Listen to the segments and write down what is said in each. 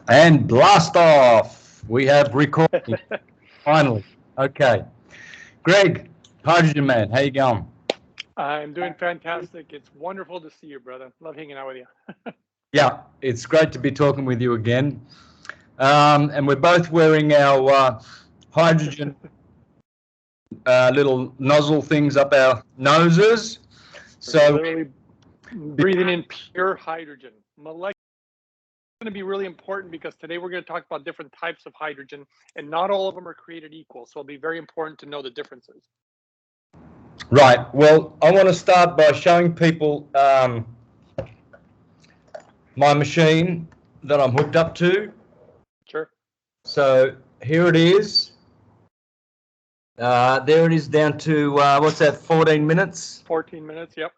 And blast off. We have recording finally. Okay. Greg, Hydrogen Man, how you going? I'm doing fantastic. It's wonderful to see you, brother. Love hanging out with you. Yeah, it's great to be talking with you again. And we're both wearing our hydrogen little nozzle things up our noses. So literally breathing in pure hydrogen. Molecular is going to be really important because today we're going to talk about different types of hydrogen, and not all of them are created equal. So it'll be very important to know the differences. right. Well, I want to start by showing people my machine that I'm hooked up to. Sure. So here it is. There it is down to, what's that, 14 minutes? 14 minutes, yep.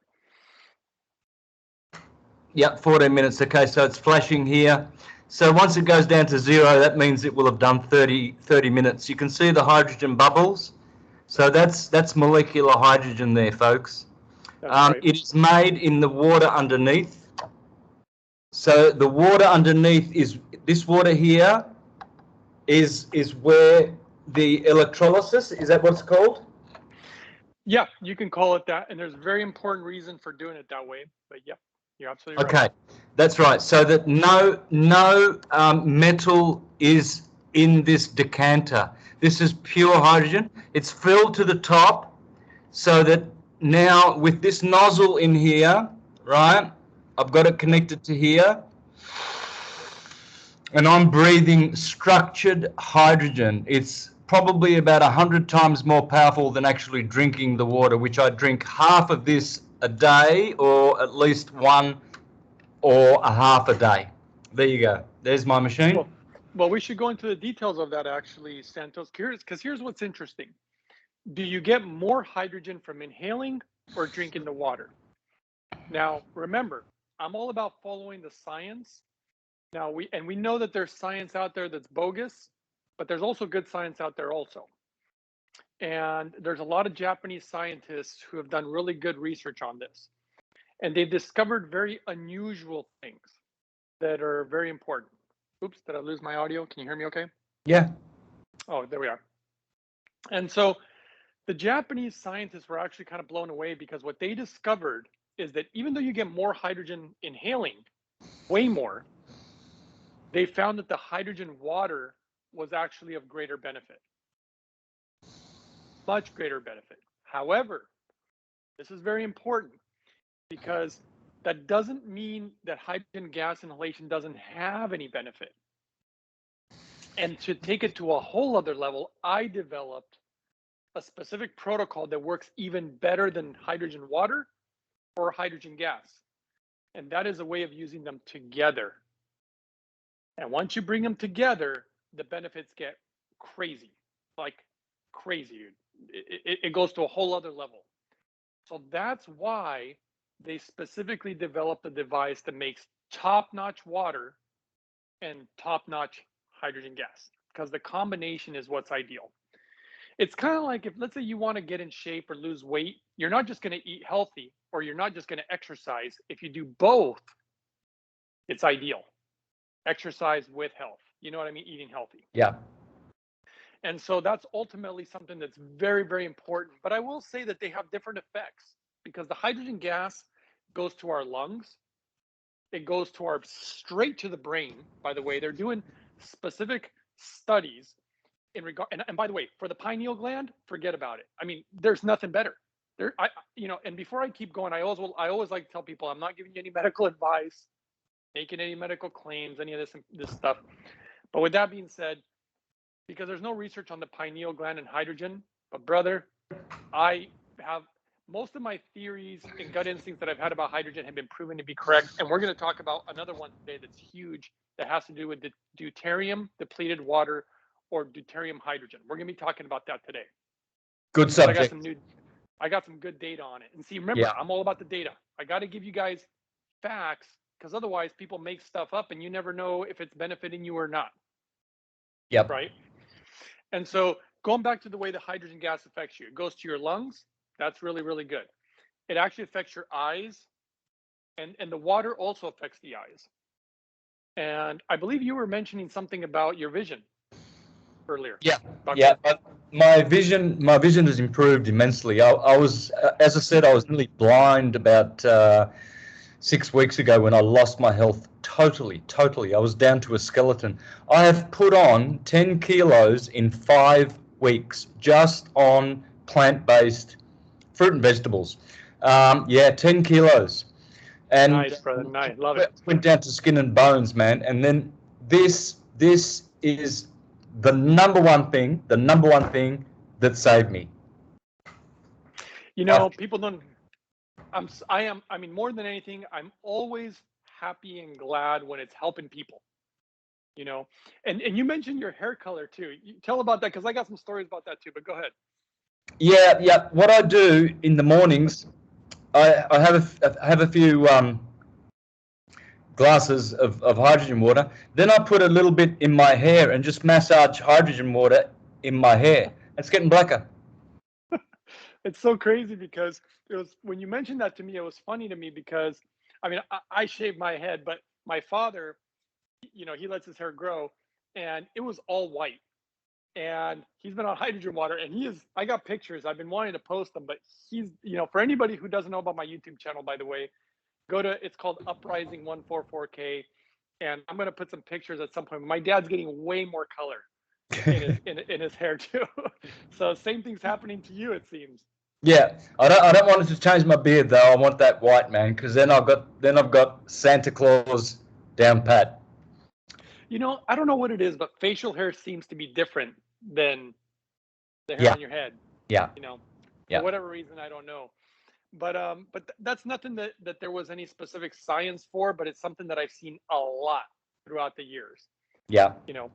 Yep, 14 minutes. Okay, so it's flashing here. So once it goes down to 0, that means it will have done 30 minutes. You can see the hydrogen bubbles. So that's molecular hydrogen there, folks. Right. It is made in the water underneath. So the water underneath is this water here is where the electrolysis, is that what it's called? Yeah, you can call it that. And there's a very important reason for doing it that way. But yeah, you're absolutely right. Okay, that's right. So that no metal is in this decanter. This is pure hydrogen. It's filled to the top, so that now with this nozzle in here, right? I've got it connected to here, and I'm breathing structured hydrogen. It's probably about 100 times more powerful than actually drinking the water, which I drink half of this a day, or at least one or a half a day. There you go. There's my machine. Well, we should go into the details of that actually, Santos, because here's what's interesting. Do you get more hydrogen from inhaling or drinking the water? Now, remember, I'm all about following the science. Now, we know that there's science out there that's bogus, but there's also good science out there also. And there's a lot of Japanese scientists who have done really good research on this. And they've discovered very unusual things that are very important. Oops, did I lose my audio? Can you hear me okay? Yeah. Oh, there we are. And so the Japanese scientists were actually kind of blown away because what they discovered is that even though you get more hydrogen inhaling, way more, they found that the hydrogen water was actually of greater benefit. Much greater benefit. However, this is very important because that doesn't mean that hydrogen gas inhalation doesn't have any benefit. And to take it to a whole other level, I developed a specific protocol that works even better than hydrogen water or hydrogen gas. And that is a way of using them together. And once you bring them together, the benefits get crazy, like crazy. It goes to a whole other level. So that's why they specifically developed a device that makes top-notch water and top-notch hydrogen gas, because the combination is what's ideal. It's kind of like if, let's say, you want to get in shape or lose weight, you're not just going to eat healthy or you're not just going to exercise. If you do both, it's ideal. Exercise with health. You know what I mean? Eating healthy. Yeah. And so that's ultimately something that's very, very important. But I will say that they have different effects because the hydrogen gas goes to our lungs. It goes to our straight to the brain. By the way, they're doing specific studies in regard. And by the way, for the pineal gland, forget about it. I mean, there's nothing better. And before I keep going, I always like to tell people I'm not giving you any medical advice, making any medical claims, any of this stuff. But with that being said, because there's no research on the pineal gland and hydrogen, but brother, I have most of my theories and gut instincts that I've had about hydrogen have been proven to be correct. And we're going to talk about another one today that's huge that has to do with the deuterium, depleted water, or deuterium hydrogen. We're going to be talking about that today. Good subject. I got some good data on it. And see, remember, yeah, I'm all about the data. I got to give you guys facts because otherwise people make stuff up and you never know if it's benefiting you or not. Yep. Right? And so going back to the way the hydrogen gas affects you, it goes to your lungs. That's really, really good. It actually affects your eyes, and the water also affects the eyes. And I believe you were mentioning something about your vision earlier. Yeah, About yeah. But my vision has improved immensely. I was, as I said, I was nearly blind about 6 weeks ago when I lost my health totally. I was down to a skeleton. I have put on 10 kilos in 5 weeks just on plant-based fruit and vegetables. Yeah, 10 kilos. And nice, brother. Nice. Love it. went down to skin and bones, man. And then this is the number one thing that saved me. You know, people don't. I mean, more than anything, I'm always happy and glad when it's helping people. You know, and you mentioned your hair color too. Tell about that, because I got some stories about that too. But go ahead. Yeah. What I do in the mornings, I have a few glasses of hydrogen water. Then I put a little bit in my hair and just massage hydrogen water in my hair. It's getting blacker. It's so crazy because it was, when you mentioned that to me, it was funny to me because I mean, I shave my head, but my father, you know, he lets his hair grow and it was all white. And he's been on hydrogen water and he is, I got pictures. I've been wanting to post them, but he's, you know, for anybody who doesn't know about my YouTube channel, by the way, go to, it's called Uprising 144K. And I'm going to put some pictures at some point. My dad's getting way more color in his in his hair too. So same thing's happening to you, it seems. Yeah, I don't want it to change my beard though. I want that white, man, because then I've got Santa Claus down pat. You know, I don't know what it is, but facial hair seems to be different than the hair Yeah, on your head. yeah, You know, for yeah, whatever reason, I don't know. But that's nothing that there was any specific science for, but it's something that I've seen a lot throughout the years. yeah, You know,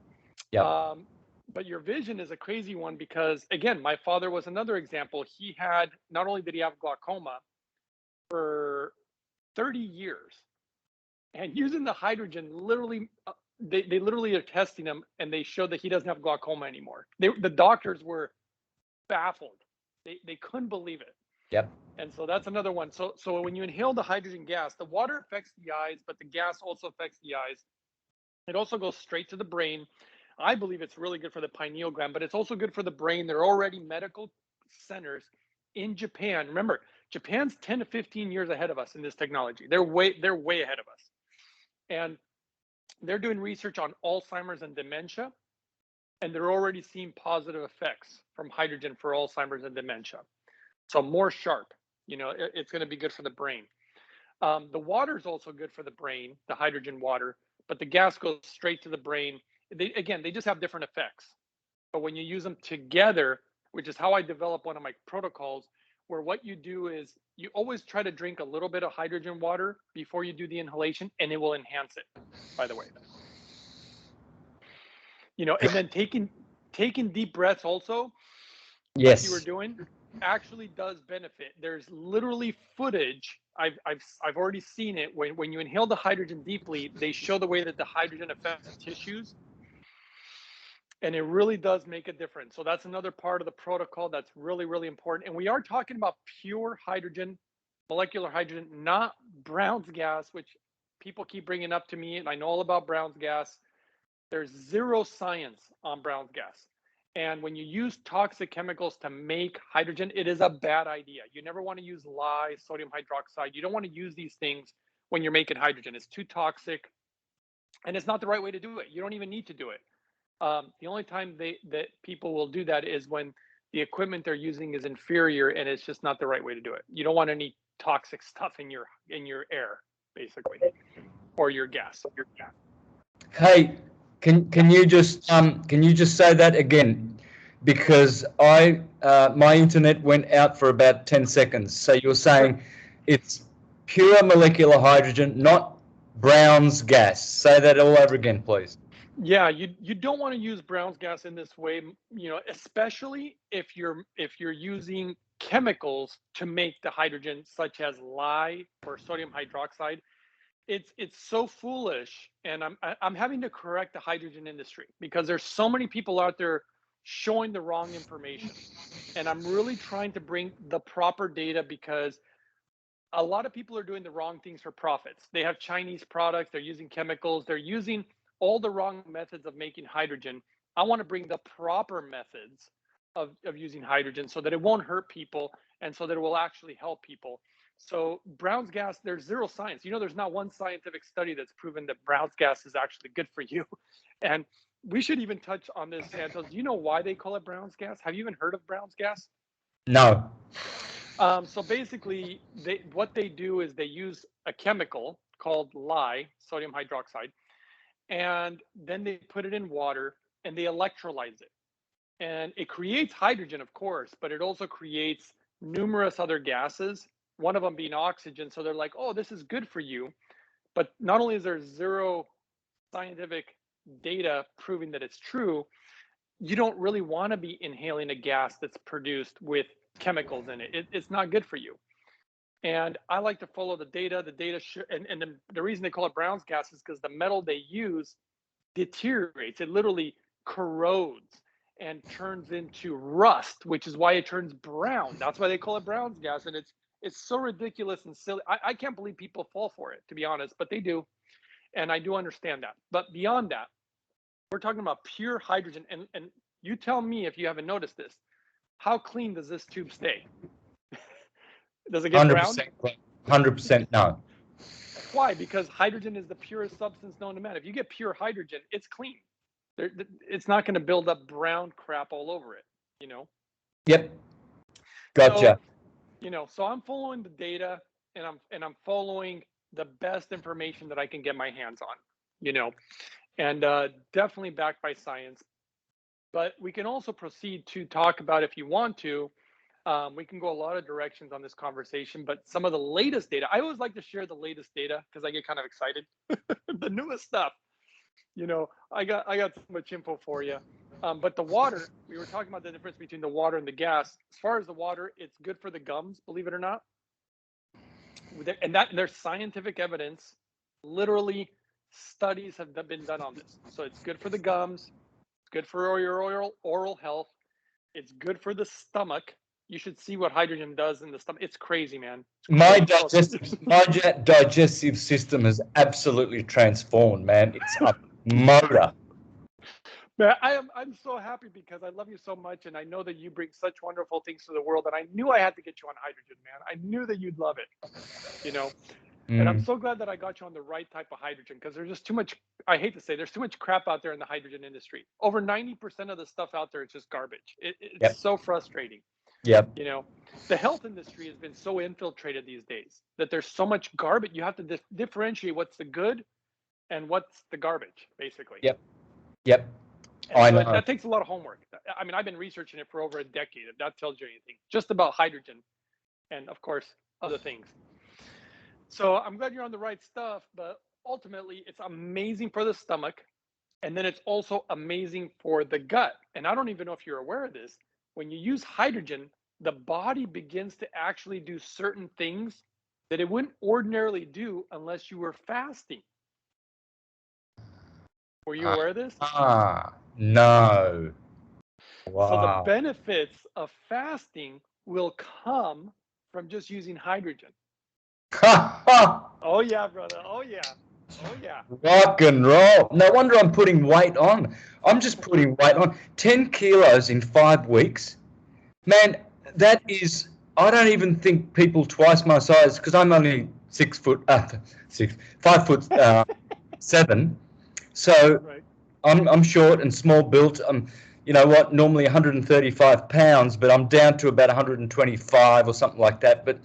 yeah, but your vision is a crazy one because again, my father was another example. He had, not only did he have glaucoma for 30 years, and using the hydrogen literally they literally are testing him and they showed that he doesn't have glaucoma anymore. The doctors were baffled. They couldn't believe it. yep, And so that's another one. So when you inhale the hydrogen gas, the water affects the eyes, but the gas also affects the eyes. It also goes straight to the brain. I believe it's really good for the pineal gland, but it's also good for the brain. There are already medical centers in Japan. Remember, Japan's 10 to 15 years ahead of us in this technology. They're way ahead of us. And they're doing research on Alzheimer's and dementia, and they're already seeing positive effects from hydrogen for Alzheimer's and dementia. So more sharp, you know, it's going to be good for the brain. The water is also good for the brain, the hydrogen water, but the gas goes straight to the brain. They just have different effects. But when you use them together, which is how I develop one of my protocols, where what you do is you always try to drink a little bit of hydrogen water before you do the inhalation, and it will enhance it, by the way. You know, and then taking deep breaths also, like you were yes, doing, actually does benefit. There's literally footage. I've already seen it. When you inhale the hydrogen deeply, they show the way that the hydrogen affects tissues, and it really does make a difference. So that's another part of the protocol that's really important. And we are talking about pure hydrogen, molecular hydrogen, not Brown's gas, which people keep bringing up to me, and I know all about Brown's gas. There's zero science on Brown's gas. And when you use toxic chemicals to make hydrogen, it is a bad idea. You never want to use lye, sodium hydroxide. You don't want to use these things when you're making hydrogen. It's too toxic, and it's not the right way to do it. You don't even need to do it. The only time that people will do that is when the equipment they're using is inferior, and it's just not the right way to do it. You don't want any toxic stuff in your air, basically, or your gas. Hey, can you just say that again? Because my internet went out for about 10 seconds. So you're Sure. saying it's pure molecular hydrogen, not Brown's gas. Say that all over again, please. Yeah, you don't want to use Brown's gas in this way, you know, especially if you're using chemicals to make the hydrogen, such as lye or sodium hydroxide. It's so foolish, and I'm having to correct the hydrogen industry because there's so many people out there showing the wrong information, and I'm really trying to bring the proper data because a lot of people are doing the wrong things for profits. They have Chinese products, they're using chemicals, they're using all the wrong methods of making hydrogen. I want to bring the proper methods of using hydrogen so that it won't hurt people and so that it will actually help people. So Brown's gas, there's zero science. You know, there's not one scientific study that's proven that Brown's gas is actually good for you. And we should even touch on this, Santos. Do you know why they call it Brown's gas? Have you even heard of Brown's gas? No. So basically, what they do is they use a chemical called lye, sodium hydroxide, and then they put it in water and they electrolyze it. And it creates hydrogen, of course, but it also creates numerous other gases, one of them being oxygen. So they're like, oh, this is good for you. But not only is there zero scientific data proving that it's true, you don't really want to be inhaling a gas that's produced with chemicals in it. It's not good for you. And I like to follow the data. The data, and the reason they call it Brown's gas is because the metal they use deteriorates. It literally corrodes and turns into rust, which is why it turns brown. That's why they call it Brown's gas. And it's so ridiculous and silly. I can't believe people fall for it, to be honest, but they do. And I do understand that. But beyond that, we're talking about pure hydrogen. And you tell me if you haven't noticed this. How clean does this tube stay? Does it get 100%, brown? 100% no. Why? Because hydrogen is the purest substance known to man. If you get pure hydrogen, it's clean. It's not going to build up brown crap all over it, you know? Yep. Gotcha. So, so I'm following the data and I'm following the best information that I can get my hands on, and definitely backed by science. But we can also proceed to talk about, if you want to, we can go a lot of directions on this conversation, but some of the latest data, I always like to share the latest data because I get kind of excited. The newest stuff, I got so much info for you. But the water, we were talking about the difference between the water and the gas. As far as the water, it's good for the gums, believe it or not. And there's scientific evidence, literally studies have been done on this. So it's good for the gums, it's good for your oral health, it's good for the stomach. You should see what hydrogen does in the stomach. It's crazy, man. It's my digestive system has absolutely transformed, man. It's a motor. Man, I'm so happy because I love you so much, and I know that you bring such wonderful things to the world. And I knew I had to get you on hydrogen, man. I knew that you'd love it, And I'm so glad that I got you on the right type of hydrogen because there's just too much. I hate to say, there's too much crap out there in the hydrogen industry. Over 90% of the stuff out there is just garbage. It's so frustrating. Yep. The health industry has been so infiltrated these days that there's so much garbage. You have to differentiate what's the good and what's the garbage, basically. Yep. I know. That takes a lot of homework. I mean, I've been researching it for over a decade, if that tells you anything, just about hydrogen and, of course, other things. So I'm glad you're on the right stuff, but ultimately it's amazing for the stomach. And then it's also amazing for the gut. And I don't even know if you're aware of this. When you use hydrogen, the body begins to actually do certain things that it wouldn't ordinarily do unless you were fasting. Were you aware of this? No. Wow. So the benefits of fasting will come from just using hydrogen. Oh yeah, brother. Oh yeah. Rock and roll. No wonder I'm putting weight on. I'm just putting weight on. 10 kilos in 5 weeks. Man, that is, I don't even think people twice my size, because I'm only 5 foot 7. So right. I'm short and small built. I'm, normally 135 pounds, but I'm down to about 125 or something like that. But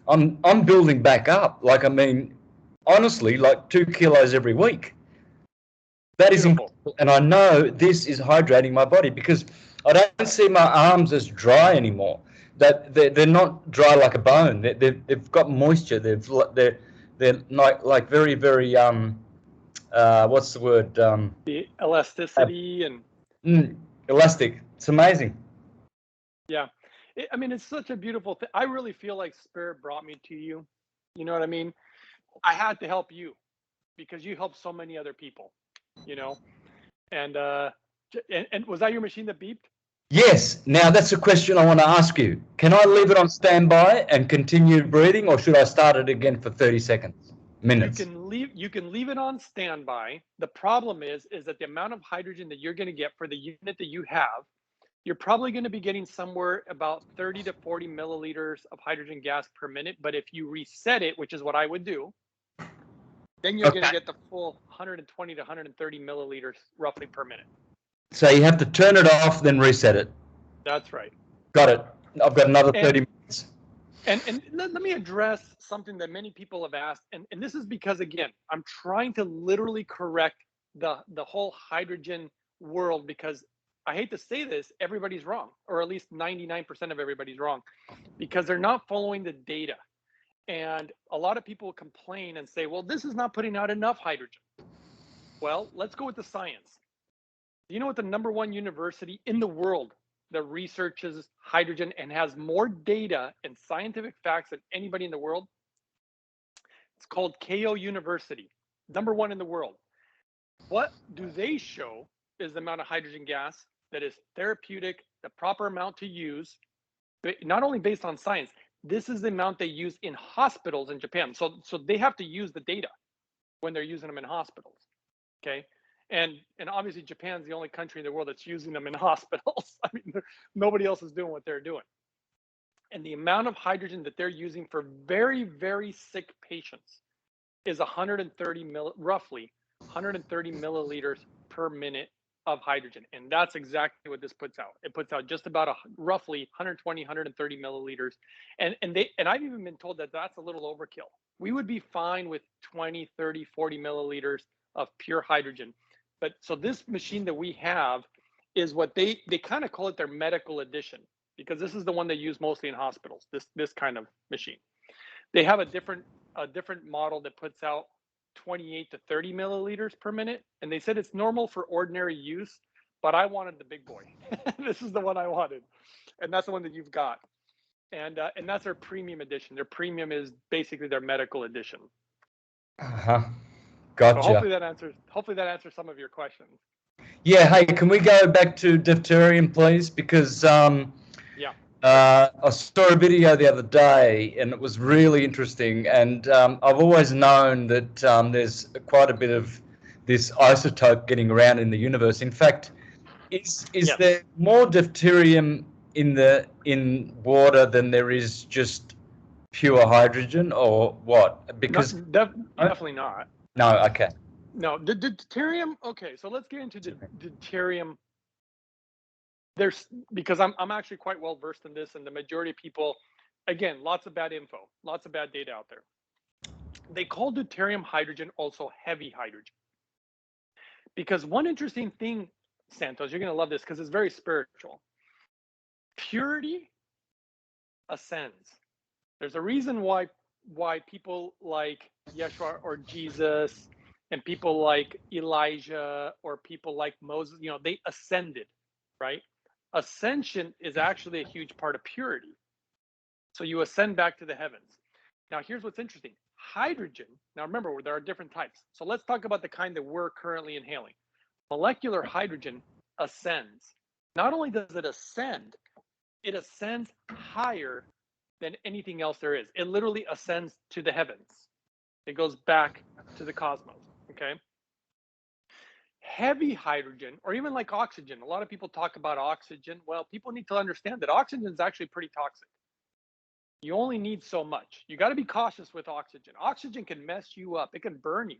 I'm building back up. Like, I mean, honestly, like 2 kilos every week. That is incredible. And I know this is hydrating my body because I don't see my arms as dry anymore. That they're not dry like a bone. They've got moisture. They're like very, very what's the word? The elasticity and elastic. It's amazing. Yeah, it's such a beautiful thing. I really feel like Spirit brought me to you. You know what I mean? I had to help you because you helped so many other people. And was that your machine that beeped? Yes. Now that's a question I want to ask you. Can I leave it on standby and continue breathing, or should I start it again for 30 seconds, minutes? You can leave it on standby. The problem is that the amount of hydrogen that you're going to get for the unit that you have, you're probably going to be getting somewhere about 30 to 40 milliliters of hydrogen gas per minute. But if you reset it, which is what I would do, then you're going to get the full 120 to 130 milliliters roughly per minute. So you have to turn it off, then reset it. That's right. Got it. I've got another 30 minutes. And let me address something that many people have asked. And this is because, again, I'm trying to literally correct the whole hydrogen world, because I hate to say this, everybody's wrong, or at least 99% of everybody's wrong, because they're not following the data. And a lot of people complain and say, well, this is not putting out enough hydrogen. Well, let's go with the science. Do you know what the #1 university in the world that researches hydrogen and has more data and scientific facts than anybody in the world? It's called KO University, #1 in the world. What do they show is the amount of hydrogen gas that is therapeutic, the proper amount to use, not only based on science. This is the amount they use in hospitals in Japan. So they have to use the data when they're using them in hospitals. Okay. And obviously Japan's the only country in the world that's using them in hospitals. I mean, nobody else is doing what they're doing. And the amount of hydrogen that they're using for very, very sick patients is roughly 130 milliliters per minute of hydrogen. And that's exactly what this puts out. It puts out just about roughly 120, 130 milliliters. And I've even been told that that's a little overkill. We would be fine with 20, 30, 40 milliliters of pure hydrogen. But so this machine that we have is what they kind of call it their medical edition, because this is the one they use mostly in hospitals, this kind of machine. They have a different model that puts out 28 to 30 milliliters per minute. And they said it's normal for ordinary use, but I wanted the big boy. This is the one I wanted. And that's the one that you've got. And that's their premium edition. Their premium is basically their medical edition. Uh-huh. Gotcha. So hopefully that answers some of your questions. Yeah, hey, can we go back to deuterium, please? Because I saw a video the other day, and it was really interesting. And I've always known that there's quite a bit of this isotope getting around in the universe. In fact, is there more deuterium in water than there is just pure hydrogen, or what? Because definitely not. No, okay. No, the deuterium. Okay, so let's get into the deuterium. Because I'm actually quite well versed in this, and the majority of people, again, lots of bad info, lots of bad data out there. They call deuterium hydrogen also heavy hydrogen. Because one interesting thing, Santos, you're going to love this because it's very spiritual. Purity ascends. There's a reason why people like Yeshua or Jesus, and people like Elijah, or people like Moses, they ascended, right? Ascension is actually a huge part of purity. So you ascend back to the heavens. Now, here's what's interesting. Hydrogen, now remember, there are different types. So let's talk about the kind that we're currently inhaling. Molecular hydrogen ascends. Not only does it ascend, it ascends higher than anything else there is. It literally ascends to the heavens. It goes back to the cosmos, okay? Heavy hydrogen, or even like oxygen. A lot of people talk about oxygen. Well, people need to understand that oxygen is actually pretty toxic. You only need so much. You got to be cautious with oxygen. Oxygen can mess you up. It can burn you,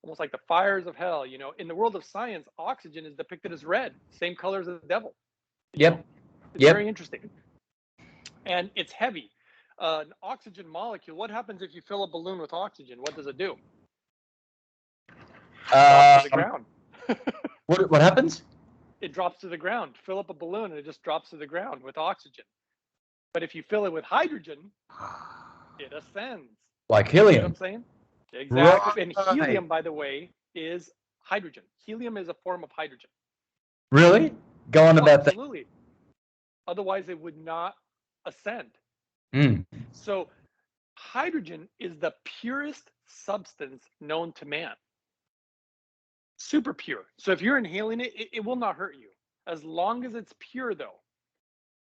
almost like the fires of hell. In the world of science, oxygen is depicted as red, same color as the devil. Yep. It's very interesting. And it's heavy. An oxygen molecule, what happens if you fill a balloon with oxygen? What does it do? Drops to the ground. What happens? It drops to the ground. Fill up a balloon and it just drops to the ground with oxygen. But if you fill it with hydrogen, it ascends. Like helium. You know what I'm saying? Exactly. Right. And helium, by the way, is hydrogen. Helium is a form of hydrogen. Really? Go on about that. Absolutely. Otherwise, it would not ascend. So hydrogen is the purest substance known to man. Super pure. So if you're inhaling it, it will not hurt you. as long as it's pure though.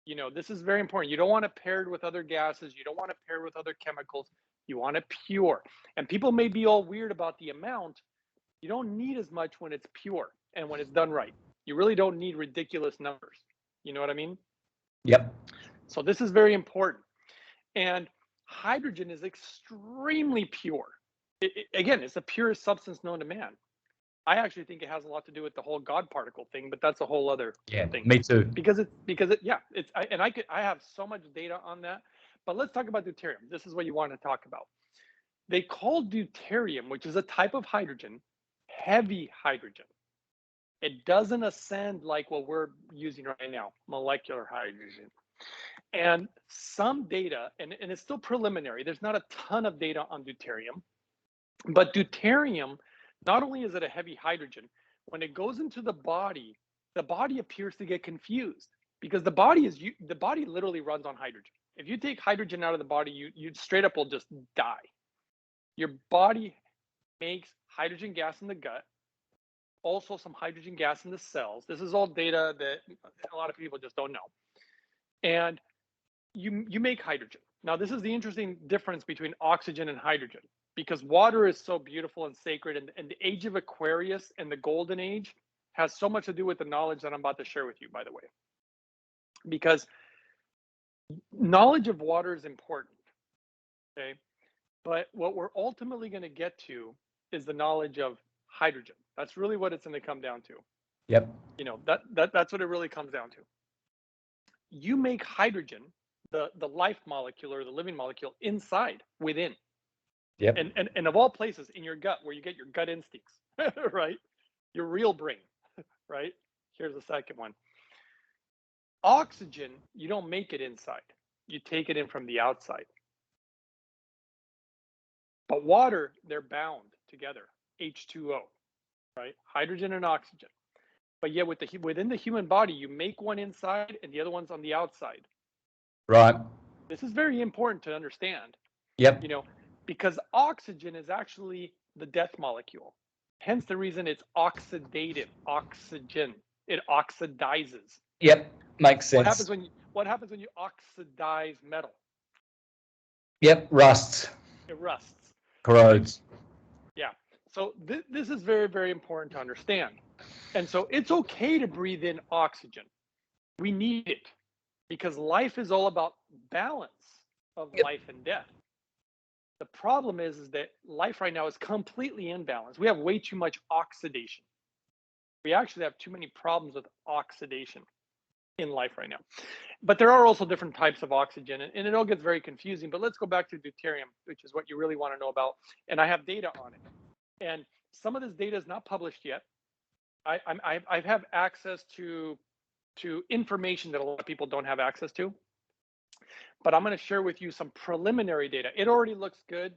You know, this is very important. You don't want to pair it with other gases. You don't want to pair it with other chemicals. You want it pure. And people may be all weird about the amount. You don't need as much when it's pure and when it's done right. You really don't need ridiculous numbers. You know what I mean? Yep. So this is very important. And hydrogen is extremely pure. Again, it's the purest substance known to man. I actually think it has a lot to do with the whole God particle thing, but that's a whole other thing. Me too. Because I have so much data on that. But let's talk about deuterium. This is what you want to talk about. They call deuterium, which is a type of hydrogen, heavy hydrogen. It doesn't ascend like what we're using right now, molecular hydrogen. And some data, and it's still preliminary, there's not a ton of data on deuterium, but deuterium, not only is it a heavy hydrogen, when it goes into the body appears to get confused because the body literally runs on hydrogen. If you take hydrogen out of the body, you straight up will just die. Your body makes hydrogen gas in the gut, also some hydrogen gas in the cells. This is all data that a lot of people just don't know. And you make hydrogen. Now, this is the interesting difference between oxygen and hydrogen, because water is so beautiful and sacred, and the age of Aquarius and the golden age has so much to do with the knowledge that I'm about to share with you, by the way. Because knowledge of water is important, okay? But what we're ultimately going to get to is the knowledge of hydrogen. That's really what it's going to come down to. Yep. You know, that's what it really comes down to. You make hydrogen, the life molecule or the living molecule, inside, within. Yep. And of all places, in your gut, where you get your gut instincts, right? Your real brain, right? Here's the second one. Oxygen, you don't make it inside. You take it in from the outside. But water, they're bound together, H2O, right? Hydrogen and oxygen. But yet within the human body, you make one inside and the other one's on the outside. Right. This is very important to understand. Yep. You know, because oxygen is actually the death molecule. Hence the reason it's oxidative. Oxygen. It oxidizes. Yep. Makes sense. What happens when you oxidize metal? Yep. Rusts. It rusts. Corrodes. Yeah. So this is very, very important to understand. And so it's okay to breathe in oxygen. We need it because life is all about balance of life and death. The problem is that life right now is completely imbalanced. We have way too much oxidation. We actually have too many problems with oxidation in life right now. But there are also different types of oxygen, and it all gets very confusing. But let's go back to deuterium, which is what you really want to know about. And I have data on it. And some of this data is not published yet. I have access to information that a lot of people don't have access to. But I'm going to share with you some preliminary data. It already looks good,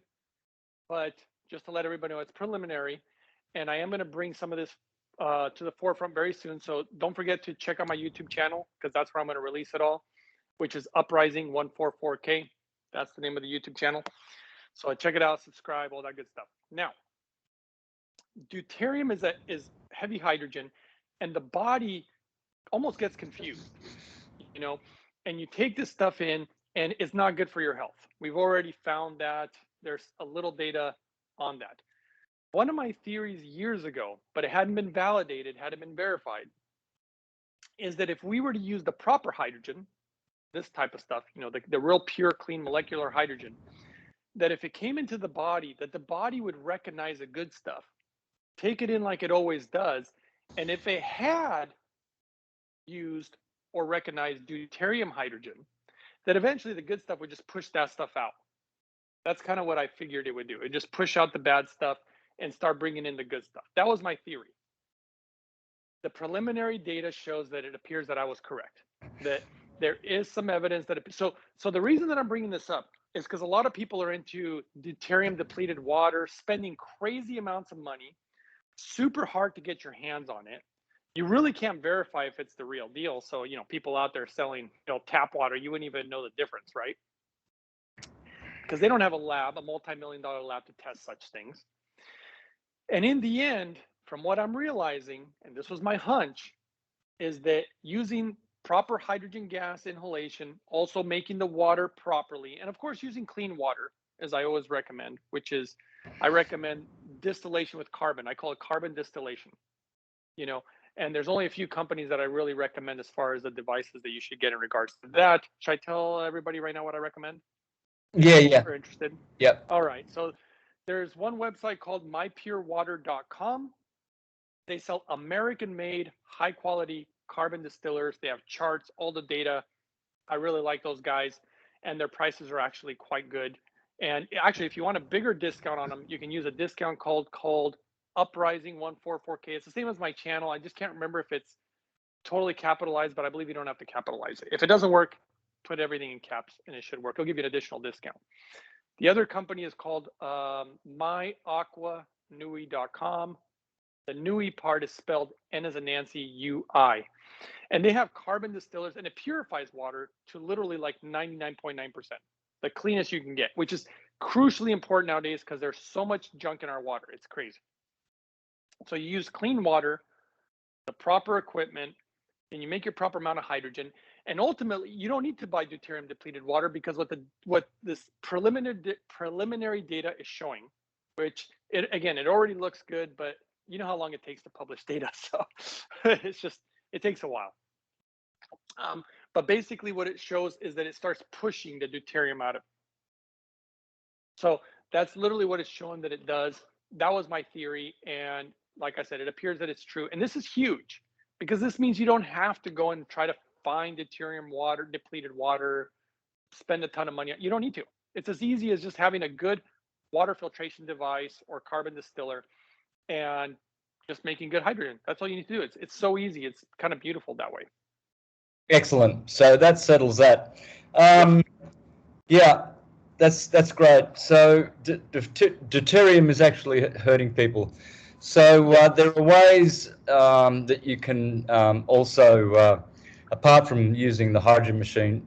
but just to let everybody know, it's preliminary. And I am going to bring some of this to the forefront very soon. So don't forget to check out my YouTube channel, because that's where I'm going to release it all, which is Uprising 144K. That's the name of the YouTube channel. So check it out, subscribe, all that good stuff. Now, deuterium is heavy hydrogen, and the body almost gets confused, you know, and you take this stuff in, and it's not good for your health. We've already found that. There's a little data on that. One of my theories years ago, but it hadn't been validated, hadn't been verified, is that if we were to use the proper hydrogen, this type of stuff, you know, the real pure, clean molecular hydrogen, that if it came into the body, that the body would recognize the good stuff, take it in like it always does, and if it had used or recognized deuterium hydrogen, that eventually the good stuff would just push that stuff out. That's kind of what I figured it would do. It just push out the bad stuff and start bringing in the good stuff. That was my theory. The preliminary data shows that it appears that I was correct, that there is some evidence that so the reason that I'm bringing this up is because a lot of people are into deuterium depleted water, spending crazy amounts of money, super hard to get your hands on it. You really can't verify if it's the real deal. So, you know, people out there selling, you know, tap water, you wouldn't even know the difference, right? Because they don't have a lab, a multi-million-dollar lab to test such things. And in the end, from what I'm realizing, and this was my hunch, is that using proper hydrogen gas inhalation, also making the water properly, and of course using clean water, as I always recommend, which is I recommend distillation with carbon. I call it carbon distillation, you know, and there's only a few companies that I really recommend as far as the devices that you should get in regards to that. Should I tell everybody right now what I recommend? Yeah, yeah. Are interested? Yep. All right. So there's one website called mypurewater.com. They sell American-made, high-quality carbon distillers. They have charts, all the data. I really like those guys, and their prices are actually quite good. And actually, if you want a bigger discount on them, you can use a discount called Uprising 144K. It's the same as my channel. I just can't remember if it's totally capitalized, but I believe you don't have to capitalize it. If it doesn't work, put everything in caps, and it should work. It'll give you an additional discount. The other company is called myaquanui.com. The Nui part is spelled N as in Nancy, U-I. And they have carbon distillers, and it purifies water to literally like 99.9%, the cleanest you can get, which is crucially important nowadays because there's so much junk in our water. It's crazy. So you use clean water, the proper equipment, and you make your proper amount of hydrogen. And ultimately, you don't need to buy deuterium depleted water because what this preliminary data is showing, which it already looks good, but you know how long it takes to publish data, so it takes a while. But basically, what it shows is that it starts pushing the deuterium out of. So that's literally what it's showing that it does. That was my theory, and like I said, it appears that it's true. And this is huge because this means you don't have to go and try to find deuterium water, depleted water, spend a ton of money. You don't need to. It's as easy as just having a good water filtration device or carbon distiller and just making good hydrogen. That's all you need to do. It's so easy. It's kind of beautiful that way. Excellent. So that settles that. Yeah, that's great. So deuterium is actually hurting people. So there are ways that you can also, apart from using the hydrogen machine,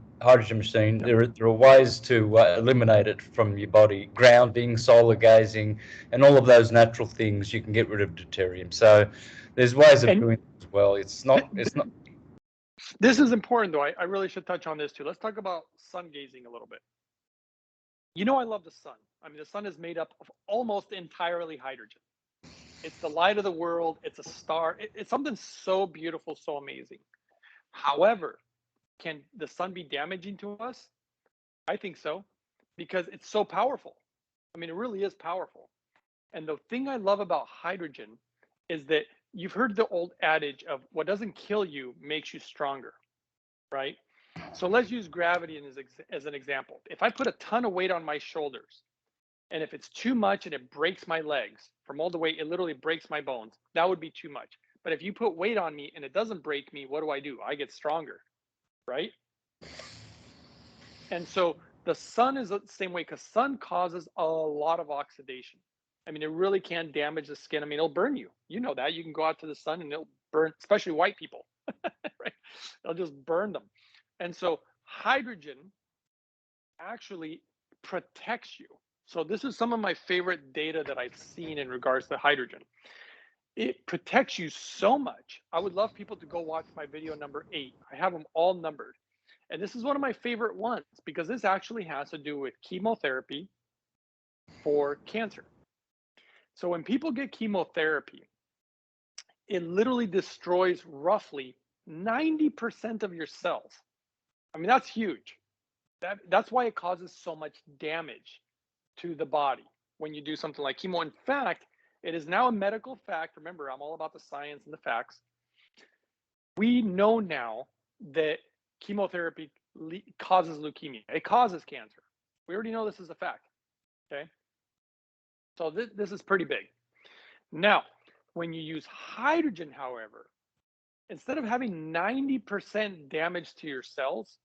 there are ways to eliminate it from your body. Grounding, solar gazing, and all of those natural things. You can get rid of deuterium. So there's ways of doing it as well. It's not. This is important, though. I really should touch on this too. Let's talk about sun gazing a little bit. You know, I love the sun. I mean, the sun is made up of almost entirely hydrogen. It's the light of the world. It's a star. It's something so beautiful, so amazing. However, can the sun be damaging to us? I think so, because it's so powerful. I mean, it really is powerful. And the thing I love about hydrogen is that you've heard the old adage of what doesn't kill you makes you stronger, right? So let's use gravity as an example. If I put a ton of weight on my shoulders, and if it's too much and it breaks my legs from all the weight, it literally breaks my bones, that would be too much. But if you put weight on me and it doesn't break me, what do? I get stronger, right? And so the sun is the same way because sun causes a lot of oxidation. I mean, it really can damage the skin. I mean, it'll burn you. You know that. You can go out to the sun and it'll burn, especially white people, right? It'll just burn them. And so hydrogen actually protects you. So this is some of my favorite data that I've seen in regards to hydrogen. It protects you so much. I would love people to go watch my video number 8. I have them all numbered. And this is one of my favorite ones because this actually has to do with chemotherapy for cancer. So when people get chemotherapy, it literally destroys roughly 90% of your cells. I mean, that's huge. That's why it causes so much damage to the body when you do something like chemo. In fact, it is now a medical fact. Remember, I'm all about the science and the facts. We know now that chemotherapy causes leukemia. It causes cancer. We already know this is a fact. Okay. So this is pretty big. Now, when you use hydrogen, however, instead of having 90% damage to your cells,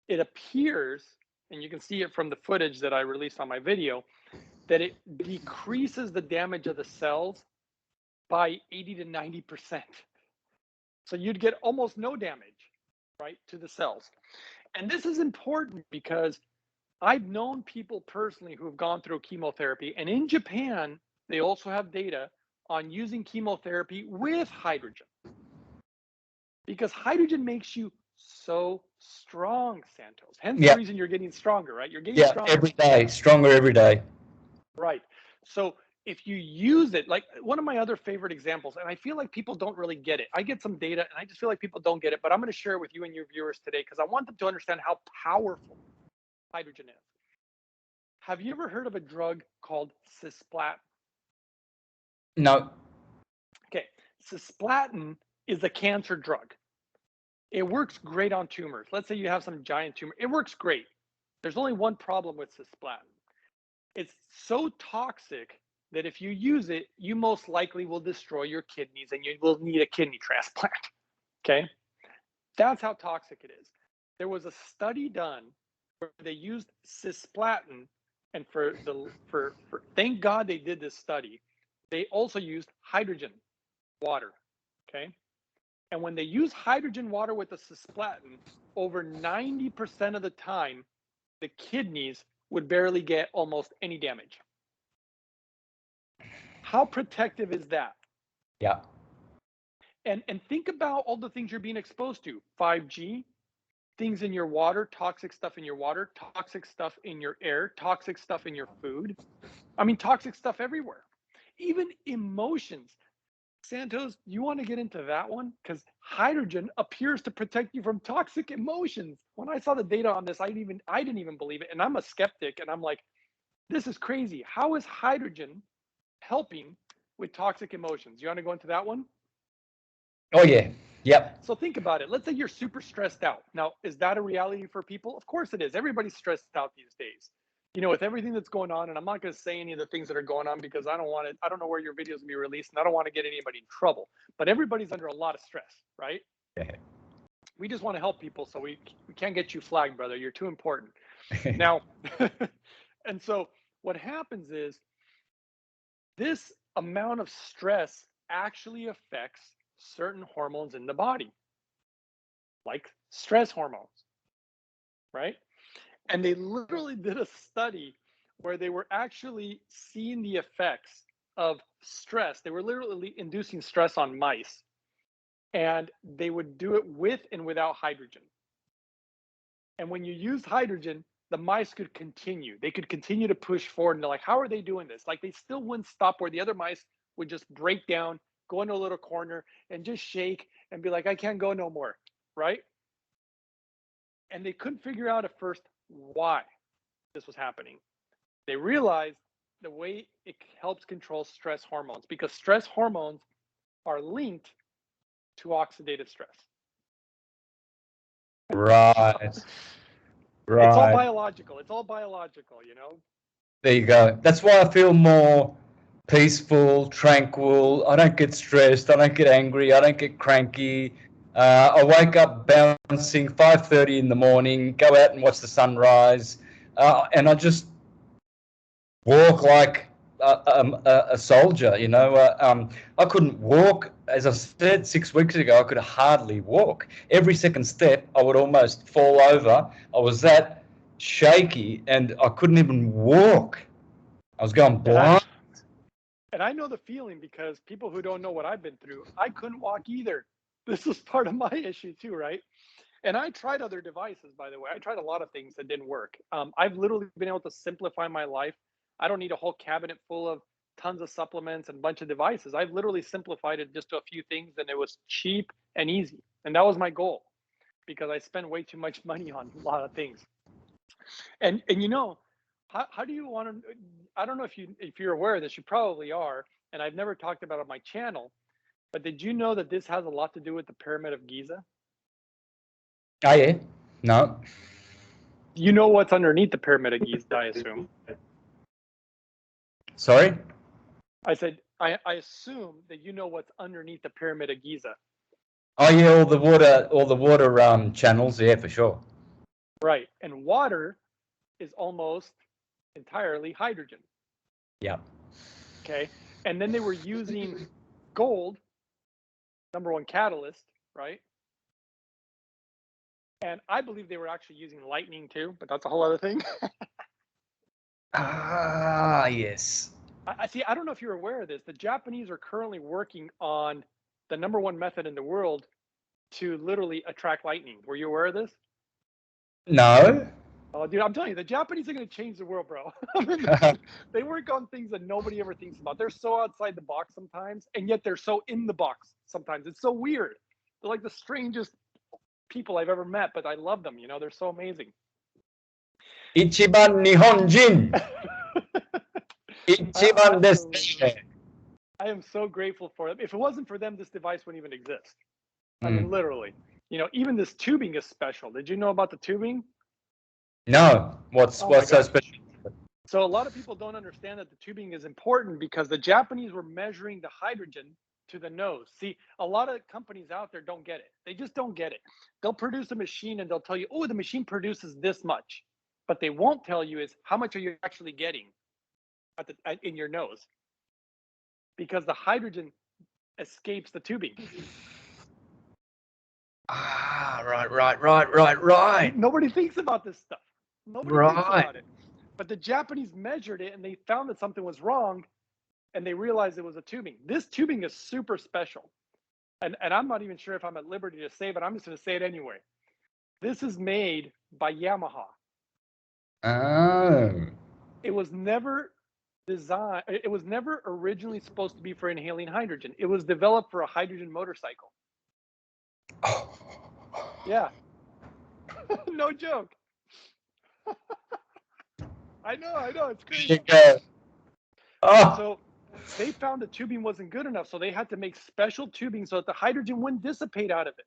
it appears, and you can see it from the footage that I released on my video, that it decreases the damage of the cells by 80 to 90%. So you'd get almost no damage, right, to the cells. And this is important because I've known people personally who have gone through chemotherapy, and in Japan, they also have data on using chemotherapy with hydrogen. because hydrogen makes you so strong, Santos. Hence Yeah. the reason you're getting stronger, right? You're getting Yeah, stronger. every day, stronger every day. Right. So if you use it, like one of my other favorite examples, and I feel like people don't really get it. I get some data and I just feel like people don't get it, but I'm going to share it with you and your viewers today because I want them to understand how powerful hydrogen is. Have you ever heard of a drug called cisplatin? No. Okay. Cisplatin is a cancer drug. It works great on tumors. Let's say you have some giant tumor. It works great. There's only one problem with cisplatin. It's so toxic that if you use it, you most likely will destroy your kidneys and you will need a kidney transplant. Okay? That's how toxic it is. There was a study done where they used cisplatin, and for thank God they did this study. They also used hydrogen water. Okay? And when they use hydrogen water with the cisplatin, over 90% of the time, the kidneys would barely get almost any damage. How protective is that? Yeah. And think about all the things you're being exposed to. 5G, things in your water, toxic stuff in your water, toxic stuff in your air, toxic stuff in your food. I mean, toxic stuff everywhere. Even emotions. Santos, you want to get into that one? Because hydrogen appears to protect you from toxic emotions. When I saw the data on this, I didn't even believe it. And I'm a skeptic, and I'm like, this is crazy. How is hydrogen helping with toxic emotions? You want to go into that one? Oh, yeah. Yep. So think about it. Let's say you're super stressed out. Now, is that a reality for people? Of course it is. Everybody's stressed out these days. You know, with everything that's going on, and I'm not going to say any of the things that are going on because I don't know where your videos will be released, and I don't want to get anybody in trouble. But everybody's under a lot of stress, right? Yeah. We just want to help people, so we can't get you flagged, brother. You're too important. Now, and so what happens is this amount of stress actually affects certain hormones in the body, like stress hormones, right? And they literally did a study where they were actually seeing the effects of stress. They were literally inducing stress on mice, and they would do it with and without hydrogen. And when you use hydrogen, the mice could continue. They could continue to push forward. And they're like, how are they doing this? Like, they still wouldn't stop, where the other mice would just break down, go into a little corner, and just shake and be like, I can't go no more. Right? And they couldn't figure out at first why this was happening. They realized the way it helps control stress hormones, because stress hormones are linked to oxidative stress. Right. It's all Right. biological. It's all biological, you know? There you go. That's why I feel more peaceful, tranquil. I don't get stressed. I don't get angry. I don't get cranky. I wake up bouncing 5:30 in the morning, go out and watch the sunrise, and I just walk like a soldier. You know, I couldn't walk. As I said 6 weeks ago, I could hardly walk. Every second step, I would almost fall over. I was that shaky, and I couldn't even walk. I was going blind. And I know the feeling, because people who don't know what I've been through, I couldn't walk either. This was part of my issue too, right? And I tried other devices, by the way. I tried a lot of things that didn't work. I've literally been able to simplify my life. I don't need a whole cabinet full of tons of supplements and a bunch of devices. I've literally simplified it just to a few things, and it was cheap and easy. And that was my goal, because I spent way too much money on a lot of things. And you know, how do you want to? I don't know if you're aware of this. You probably are. And I've never talked about it on my channel. But did you know that this has a lot to do with the Pyramid of Giza? Oh, yeah? No. You know what's underneath the Pyramid of Giza, I assume. Sorry? I said, I assume that you know what's underneath the Pyramid of Giza. Oh, yeah, all the water channels, yeah, for sure. Right. And water is almost entirely hydrogen. Yeah. Okay. And then they were using gold, number one catalyst, right? And I believe they were actually using lightning too, but that's a whole other thing. Ah, yes. I see. I don't know if you're aware of this. The Japanese are currently working on the number one method in the world to literally attract lightning. Were you aware of this? No. Oh, dude, I'm telling you, the Japanese are going to change the world, bro. I mean, they work on things that nobody ever thinks about. They're so outside the box sometimes, and yet they're so in the box sometimes. It's so weird. They're like the strangest people I've ever met, but I love them. You know, they're so amazing. Ichiban Nihonjin. Ichiban desu. I am so grateful for them. If it wasn't for them, this device wouldn't even exist. I mean, literally. You know, even this tubing is special. Did you know about the tubing? No. What's so special? So a lot of people don't understand that the tubing is important because the Japanese were measuring the hydrogen to the nose. See, a lot of companies out there don't get it. They just don't get it. They'll produce a machine and they'll tell you, oh, the machine produces this much. But they won't tell you is how much are you actually getting in your nose? Because the hydrogen escapes the tubing. Ah, right. Nobody thinks about this stuff. Nobody thinks about it. But the Japanese measured it and they found that something was wrong and they realized it was a tubing. This tubing is super special. And I'm not even sure if I'm at liberty to say, but I'm just going to say it anyway. This is made by Yamaha. Oh. It was never designed, it was never originally supposed to be for inhaling hydrogen. It was developed for a hydrogen motorcycle. Oh. Yeah. No joke. I know, it's crazy. Oh. So they found the tubing wasn't good enough, so they had to make special tubing so that the hydrogen wouldn't dissipate out of it.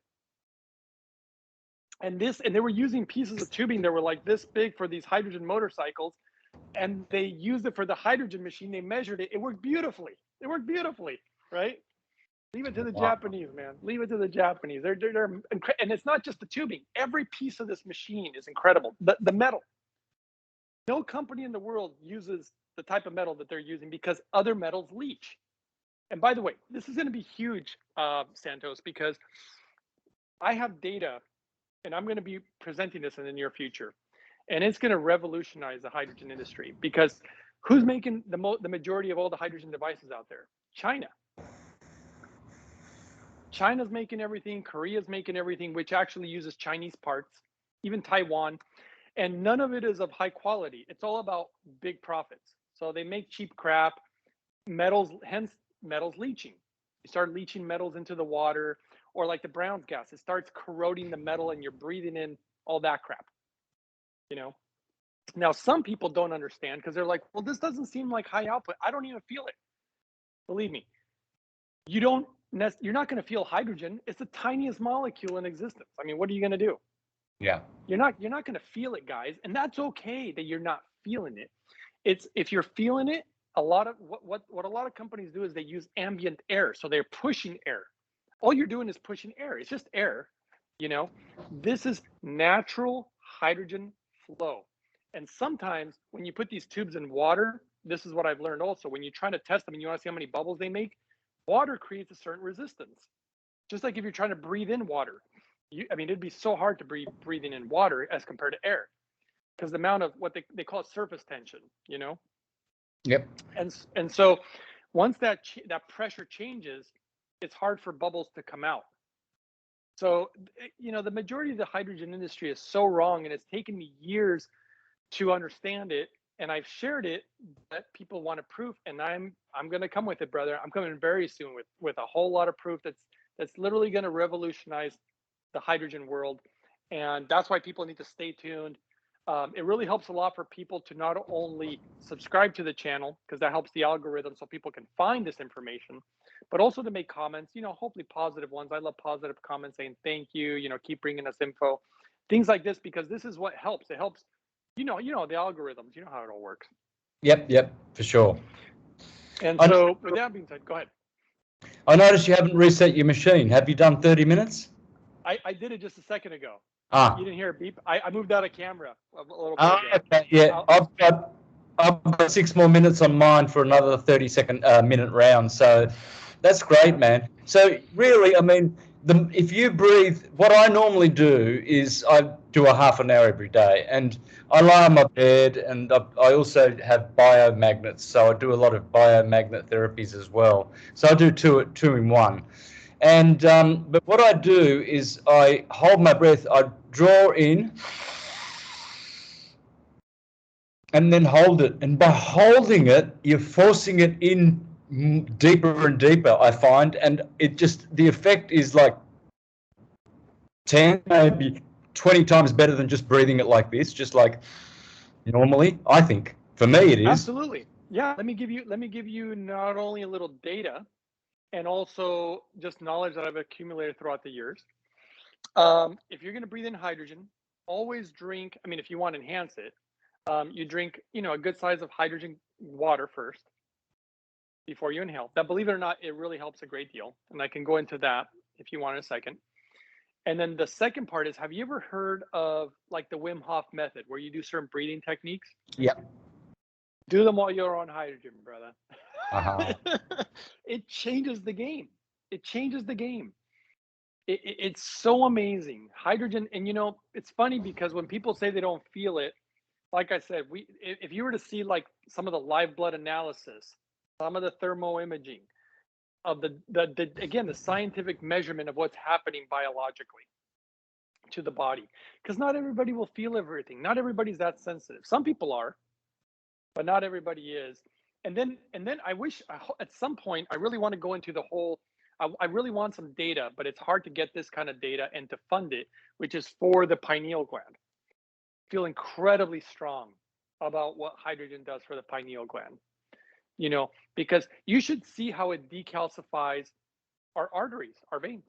And they were using pieces of tubing that were like this big for these hydrogen motorcycles, and they used it for the hydrogen machine. They measured it. It worked beautifully. Right? Leave it to the Japanese, man. Leave it to the Japanese. They're and it's not just the tubing. Every piece of this machine is incredible. The metal. No company in the world uses the type of metal that they're using because other metals leach. And by the way, this is going to be huge, Santos, because I have data, and I'm going to be presenting this in the near future, and it's going to revolutionize the hydrogen industry. Because who's making the majority of all the hydrogen devices out there? China. China's making everything. Korea's making everything, which actually uses Chinese parts. Even Taiwan. And none of it is of high quality. It's all about big profits. So they make cheap crap, metals, hence metals leaching. You start leaching metals into the water, or like the Brown's gas, it starts corroding the metal and you're breathing in all that crap. You know? Now, some people don't understand because they're like, well, this doesn't seem like high output. I don't even feel it. Believe me, you're not going to feel hydrogen. It's the tiniest molecule in existence. I mean, what are you going to do? Yeah. You're not going to feel it, guys, and that's okay that you're not feeling it. It's if you're feeling it, a lot of what a lot of companies do is they use ambient air, so they're pushing air. All you're doing is pushing air. It's just air, you know. This is natural hydrogen flow. And sometimes when you put these tubes in water, this is what I've learned also. When you're trying to test them and you want to see how many bubbles they make, water creates a certain resistance. Just like if you're trying to breathe in water. I mean, it'd be so hard to breathing in water as compared to air because the amount of what they call it surface tension, you know? Yep. And so once that pressure changes, it's hard for bubbles to come out. So, you know, the majority of the hydrogen industry is so wrong, and it's taken me years to understand it. And I've shared it, but people want a proof, and I'm going to come with it, brother. I'm coming very soon with a whole lot of proof that's literally going to revolutionize the hydrogen world. And that's why people need to stay tuned. It really helps a lot for people to not only subscribe to the channel, because that helps the algorithm so people can find this information, but also to make comments, you know, hopefully positive ones. I love positive comments saying thank you, you know, keep bringing us info, things like this, because this is what helps. It helps, you know, the algorithms, you know how it all works. Yep, for sure. And so with that being said, go ahead. I noticed you haven't reset your machine. Have you done 30 minutes? I did it just a second ago. Ah. You didn't hear a beep? I moved out of camera a little bit ago. Okay, yeah. I've got 6 more minutes on mine for another 30-second minute round. So that's great, man. So really, I mean, if you breathe, what I normally do is I do a half an hour every day, and I lie on my bed, and I also have biomagnets. So I do a lot of biomagnet therapies as well. So I do two in one. And but what I do is I hold my breath, I draw in, and then hold it. And by holding it, you're forcing it in deeper and deeper, I find. And it just, the effect is like 10, maybe 20 times better than just breathing it like this, just like normally, I think. For me, it is. Absolutely. Yeah. Let me give you not only a little data and also just knowledge that I've accumulated throughout the years. If you're going to breathe in hydrogen, always drink. I mean, if you want to enhance it, you drink, a good size of hydrogen water first before you inhale. That, believe it or not, it really helps a great deal. And I can go into that if you want in a second. And then the second part is, have you ever heard of like the Wim Hof method where you do certain breathing techniques? Yeah. Do them while you're on hydrogen, brother. Uh-huh. It changes the game. It changes the game. It's so amazing. Hydrogen, and it's funny because when people say they don't feel it, like I said, if you were to see like some of the live blood analysis, some of the thermo imaging of the scientific measurement of what's happening biologically to the body, because not everybody will feel everything. Not everybody's that sensitive. Some people are, but not everybody is. And then I wish at some point I really want to go into the whole. I really want some data, but it's hard to get this kind of data and to fund it, which is for the pineal gland. I feel incredibly strong about what hydrogen does for the pineal gland. Because you should see how it decalcifies our arteries, our veins.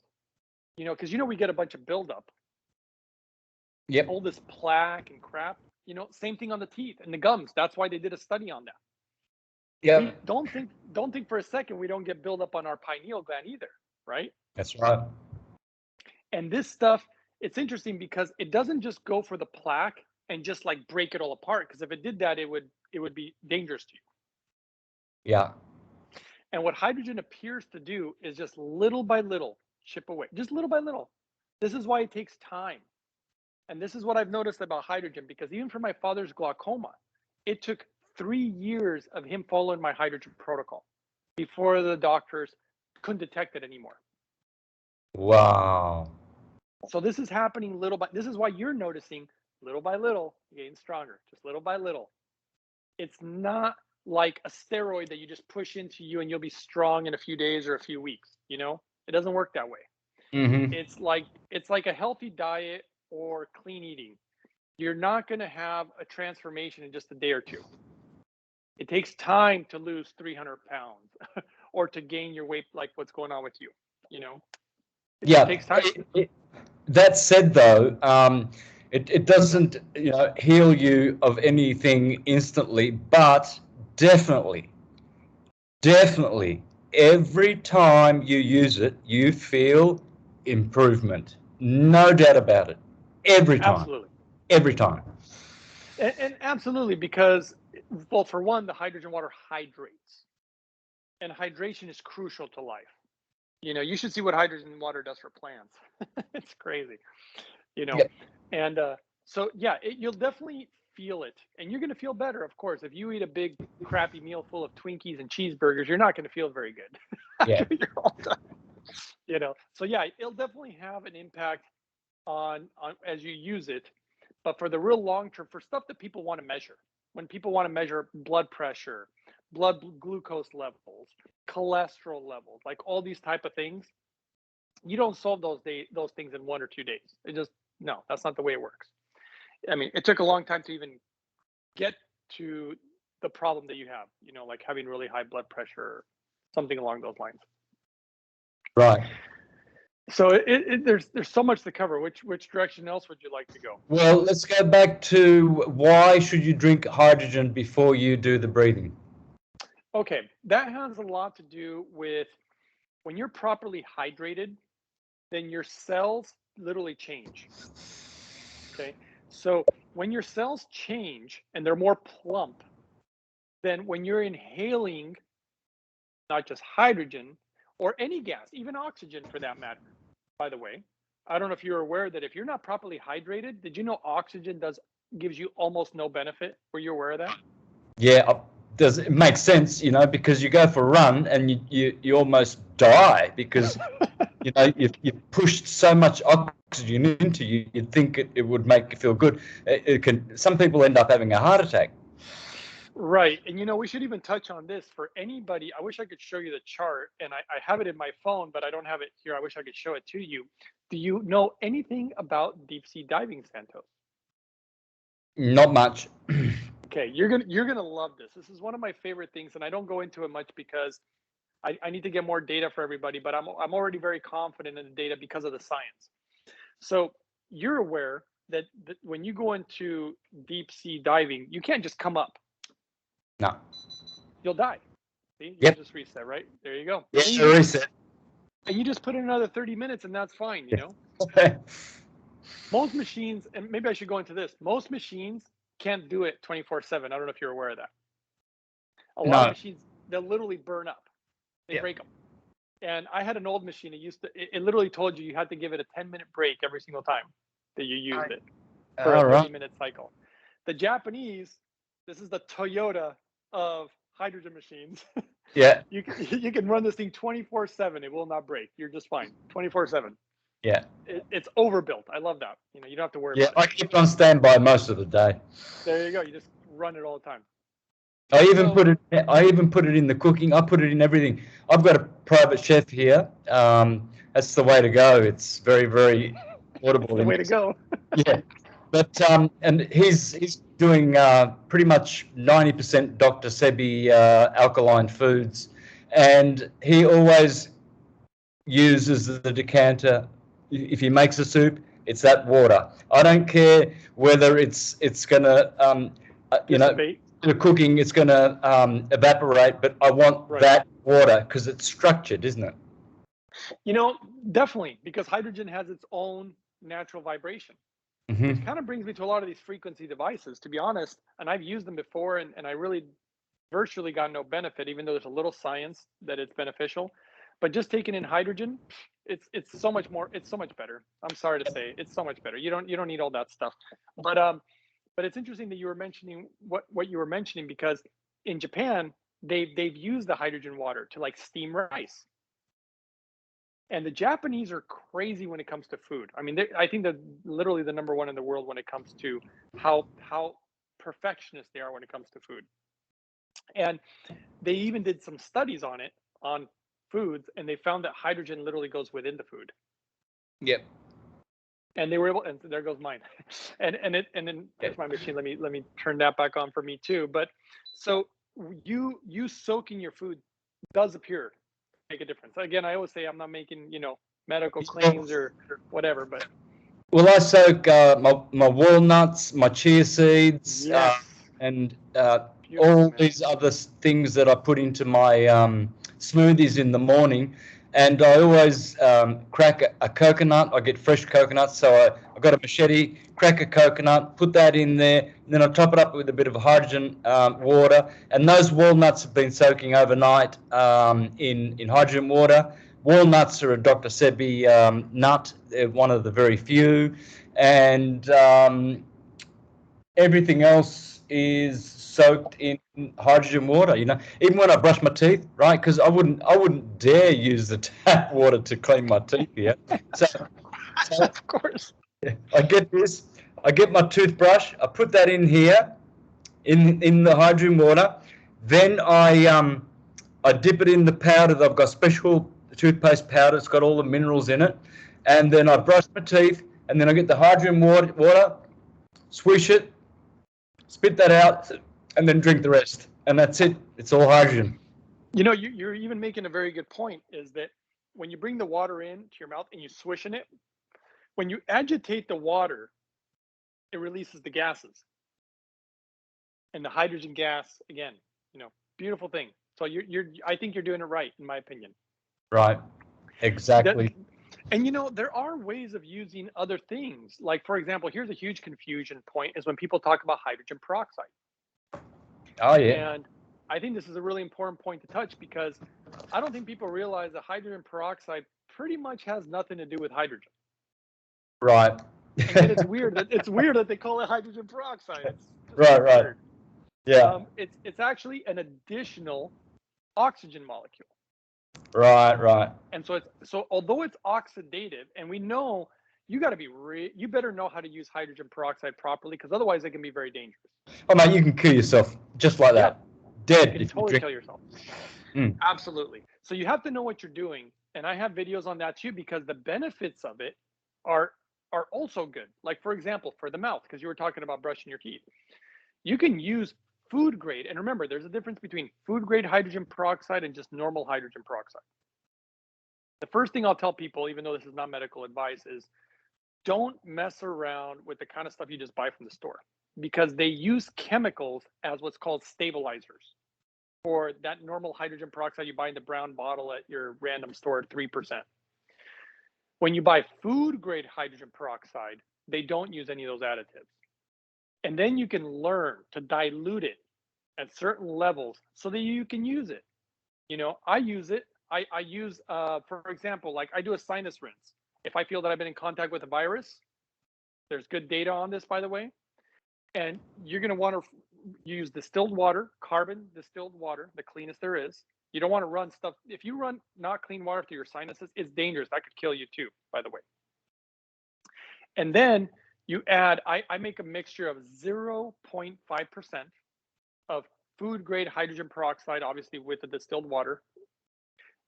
Because we get a bunch of buildup. Yep. All this plaque and crap. Same thing on the teeth and the gums. That's why they did a study on that. Yeah. We don't think for a second we don't get buildup on our pineal gland either, right? That's right. And this stuff, it's interesting because it doesn't just go for the plaque and just like break it all apart. Because if it did that, it would be dangerous to you. Yeah. And what hydrogen appears to do is just little by little chip away, just little by little. This is why it takes time. And this is what I've noticed about hydrogen, because even for my father's glaucoma, it took 3 years of him following my hydrogen protocol before the doctors couldn't detect it anymore. Wow. So this is happening little by, this is why you're noticing little by little, getting stronger, just little by little. It's not like a steroid that you just push into you and you'll be strong in a few days or a few weeks. It doesn't work that way. Mm-hmm. It's like a healthy diet or clean eating. You're not going to have a transformation in just a day or two. It takes time to lose 300 pounds or to gain your weight, like what's going on with you. It takes time. That said, though, it doesn't heal you of anything instantly, but definitely, every time you use it, you feel improvement. No doubt about it. Every time. Absolutely. And absolutely, because, well, for one, the hydrogen water hydrates, and hydration is crucial to life. You should see what hydrogen water does for plants. It's crazy, Yep. And so, yeah, you'll definitely feel it, and you're going to feel better, of course. If you eat a big crappy meal full of Twinkies and cheeseburgers, you're not going to feel very good Yeah. after you're all done. So yeah, it'll definitely have an impact on as you use it. But for the real long term, for stuff that people want to measure, when people want to measure blood pressure, blood glucose levels, cholesterol levels, like all these type of things, you don't solve those things in 1 or 2 days. No, that's not the way it works. I mean, it took a long time to even get to the problem that you have, like having really high blood pressure or something along those lines. Right. So there's so much to cover. Which direction else would you like to go? Well, let's go back to why should you drink hydrogen before you do the breathing? Okay, that has a lot to do with when you're properly hydrated, then your cells literally change. Okay, so when your cells change and they're more plump, then when you're inhaling not just hydrogen or any gas, even oxygen for that matter, by the way, I don't know if you're aware that if you're not properly hydrated, did you know oxygen gives you almost no benefit? Were you aware of that? Yeah, does it make sense, you know, because you go for a run and you almost die because you know you've pushed so much oxygen into you. You'd think it would make you feel good. It can. Some people end up having a heart attack. Right. And we should even touch on this for anybody. I wish I could show you the chart, and I have it in my phone, but I don't have it here. I wish I could show it to you. Do you know anything about deep sea diving, Santos? Not much. Okay, you're gonna love this. This is one of my favorite things, and I don't go into it much because I need to get more data for everybody, but I'm already very confident in the data because of the science. So you're aware that when you go into deep sea diving, you can't just come up. No. You'll die. See, you Yep. just reset, right? There you go. Yeah, reset. And you just put in another 30 minutes and that's fine, you know? Most machines, and maybe I should go into this, most machines can't do it 24/7. I don't know if you're aware of that. A lot of machines, they'll literally burn up. They break them. And I had an old machine. It literally told you had to give it a 10-minute break every single time that you used it for a 30-minute cycle. The Japanese, this is the Toyota of hydrogen machines. Yeah. You can run this thing 24/7. It will not break. You're just fine. 24/7. Yeah. It's overbuilt. I love that. You don't have to worry about it. I keep on standby most of the day. There you go. You just run it all the time. I even put it in the cooking. I put it in everything. I've got a private chef here. That's the way to go. It's very, very affordable. The way to go. Yeah. But and he's doing pretty much 90% Dr. Sebi alkaline foods, and he always uses the decanter. If he makes a soup, it's that water. I don't care whether it's gonna the cooking, it's gonna evaporate, but I want that water because it's structured, isn't it? Definitely, because hydrogen has its own natural vibration. Mm-hmm. Which kind of brings me to a lot of these frequency devices, to be honest, and I've used them before, and I really virtually got no benefit, even though there's a little science that it's beneficial. But just taking in hydrogen, it's so much more. It's so much better. I'm sorry to say, it's so much better. You don't need all that stuff. But it's interesting that you were mentioning what you were mentioning, because in Japan they've used the hydrogen water to like steam rice. And the Japanese are crazy when it comes to food. I mean, I think they're literally the number one in the world when it comes to how perfectionist they are when it comes to food. And they even did some studies on foods, and they found that hydrogen literally goes within the food. Yep. And they were able, and there goes mine. and then there's my machine. Let me turn that back on for me too. But so you soaking your food does appear make a difference. Again, I always say I'm not making medical claims or whatever, but I soak my walnuts, my chia seeds, and all these other things that I put into my smoothies in the morning. And I always crack a coconut. I get fresh coconuts, so I've got a machete, crack a coconut, put that in there, and then I top it up with a bit of hydrogen water. And those walnuts have been soaking overnight in hydrogen water. Walnuts are a Dr. Sebi nut. They're one of the very few. And everything else is soaked in hydrogen water. Even when I brush my teeth, right? Because I wouldn't dare use the tap water to clean my teeth here. So of course, I get my toothbrush, I put that in here in the hydrogen water, then I dip it in the powder. I've got special toothpaste powder. It's got all the minerals in it, and then I brush my teeth, and then I get the hydrogen water, swish it, spit that out, and then drink the rest. And that's it. It's all hydrogen. You're even making a very good point, is that when you bring the water in to your mouth and you swish in it, when you agitate the water, it releases the gases. And the hydrogen gas, again, beautiful thing. So I think you're doing it right, in my opinion. Right. Exactly. And there are ways of using other things. Like, for example, here's a huge confusion point, is when people talk about hydrogen peroxide. Oh, yeah. And I think this is a really important point to touch, because I don't think people realize that hydrogen peroxide pretty much has nothing to do with hydrogen. Right. And it's weird that they call it hydrogen peroxide. It's right. Yeah. It's actually an additional oxygen molecule. Right. And so although it's oxidative, and we know you got to be you better know how to use hydrogen peroxide properly, because otherwise it can be very dangerous. Oh mate, you can kill yourself just like that. Dead. You can totally kill yourself. Absolutely. So you have to know what you're doing, and I have videos on that too, because the benefits of it are also good. Like, for example, for the mouth, because you were talking about brushing your teeth, you can use food grade. And remember, there's a difference between food grade hydrogen peroxide and just normal hydrogen peroxide. The first thing I'll tell people, even though this is not medical advice, is don't mess around with the kind of stuff you just buy from the store, because they use chemicals as what's called stabilizers for that normal hydrogen peroxide you buy in the brown bottle at your random store at 3%. When you buy food grade hydrogen peroxide, they don't use any of those additives. And then you can learn to dilute it at certain levels so that you can use it. You know, I use it. I use, for example, like I do a sinus rinse. If I feel that I've been in contact with a virus, there's good data on this, by the way. And you're going to want to use distilled water, carbon distilled water, the cleanest there is. You don't want to run stuff. If you run not clean water through your sinuses, it's dangerous. That could kill you too, by the way. And then you add, I make a mixture of 0.5% of food grade hydrogen peroxide, obviously with the distilled water.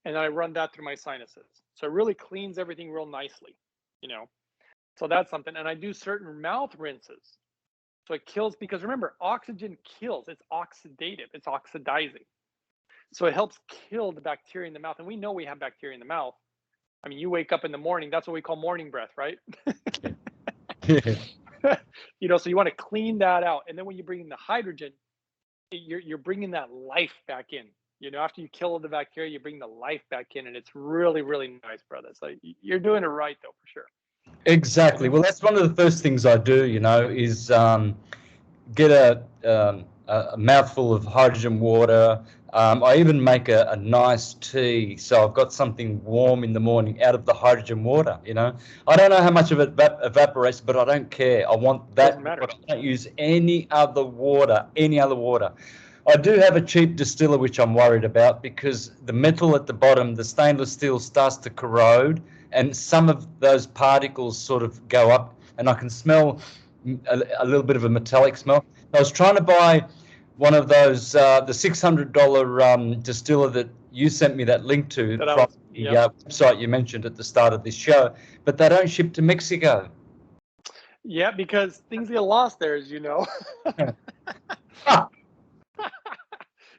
And then I run that through my sinuses. So it really cleans everything real nicely, you know. So that's something. And I do certain mouth rinses. So it kills, because remember, oxygen kills. It's oxidative. It's oxidizing. So it helps kill the bacteria in the mouth. And we know we have bacteria in the mouth. I mean, you wake up in the morning, that's what we call morning breath, right? You know, so you want to clean that out. And then when you bring in the hydrogen, you're bringing that life back in. You know, after you kill the bacteria, you bring the life back in, and it's really, really nice, brother. So you're doing it right, though, for sure. Exactly. Well, that's one of the first things I do, you know, is get a mouthful of hydrogen water. I even make a nice tea, so I've got something warm in the morning out of the hydrogen water, you know. I don't know how much of it evaporates, but I don't care. I want that. Doesn't matter. I don't use any other water, I do have a cheap distiller, which I'm worried about, because the metal at the bottom, the stainless steel, starts to corrode, and some of those particles sort of go up, and I can smell a little bit of a metallic smell. I was trying to buy one of those, the $600 distiller that you sent me that link to from the website you mentioned at the start of this show, but they don't ship to Mexico. Yeah, because things get lost there, as you know.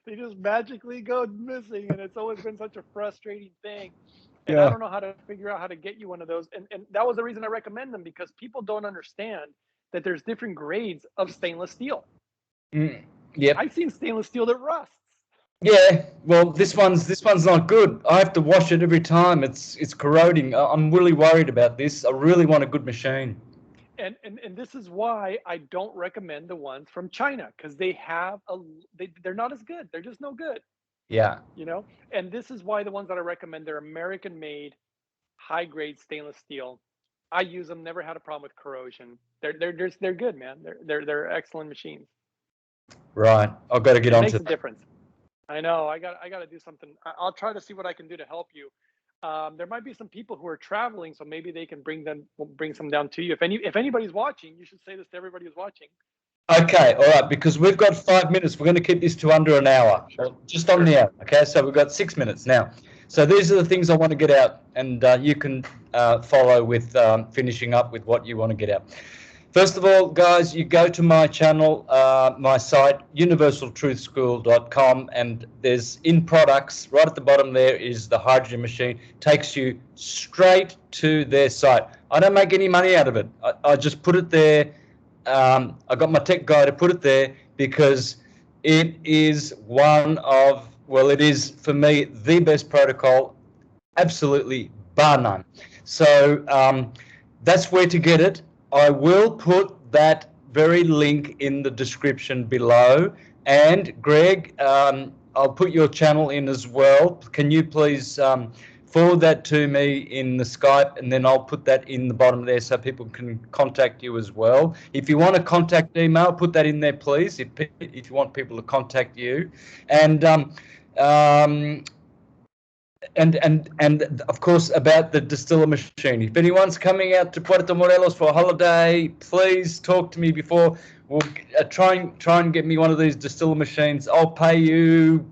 They just magically go missing, and it's always been such a frustrating thing. And I don't know how to figure out how to get you one of those. And that was the reason I recommend them, because people don't understand that there's different grades of stainless steel. Yep. I've seen stainless steel that rusts. Yeah, well, this one's not good. I have to wash it every time. It's corroding. I'm really worried about this. I really want a good machine. And this is why I don't recommend the ones from China, because they're not as good. They're just no good. Yeah. You know, and this is why the ones that I recommend, they're American-made, high-grade stainless steel. I use them. Never had a problem with corrosion. They're good, man. They're excellent machines. Right. I've got to get on to that. It makes a difference. I know. I got to do something. I'll try to see what I can do to help you. There might be some people who are traveling, so maybe they can bring some down to you. If anybody's watching, you should say this to everybody who's watching. Okay, all right, because we've got 5 minutes. We're going to keep this to under an hour, just on the hour. Okay, so we've got 6 minutes now. So these are the things I want to get out, and you can follow with finishing up with what you want to get out. First of all, guys, you go to my channel, my site, universaltruthschool.com, and there's in products, right at the bottom there is the hydrogen machine. Takes you straight to their site. I don't make any money out of it. I just put it there. I got my tech guy to put it there because it is it is for me the best protocol, absolutely bar none. So that's where to get it. I will put that very link in the description below. And Greg, I'll put your channel in as well. Can you please forward that to me in the Skype, and then I'll put that in the bottom there so people can contact you as well. If you want a contact email, put that in there, please, if you want people to contact you. And and of course about the distiller machine. If anyone's coming out to Puerto Morelos for a holiday, please talk to me before. We'll try and get me one of these distiller machines. I'll pay you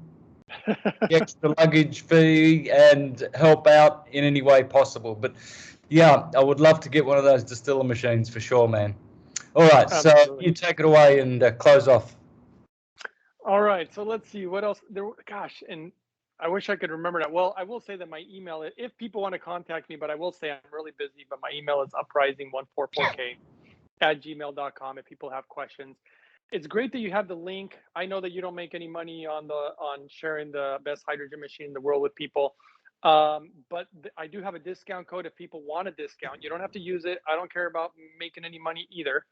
the extra luggage fee and help out in any way possible. But yeah, I would love to get one of those distiller machines for sure, man. All right, Absolutely. so you take it away and close off. All right, so let's see what else there. Gosh, and I wish I could remember that. Well, I will say that my email, if people want to contact me, but I will say I'm really busy, but my email is uprising144k@gmail.com if people have questions. It's great that you have the link. I know that you don't make any money on sharing the best hydrogen machine in the world with people. But I do have a discount code if people want a discount. You don't have to use it. I don't care about making any money either.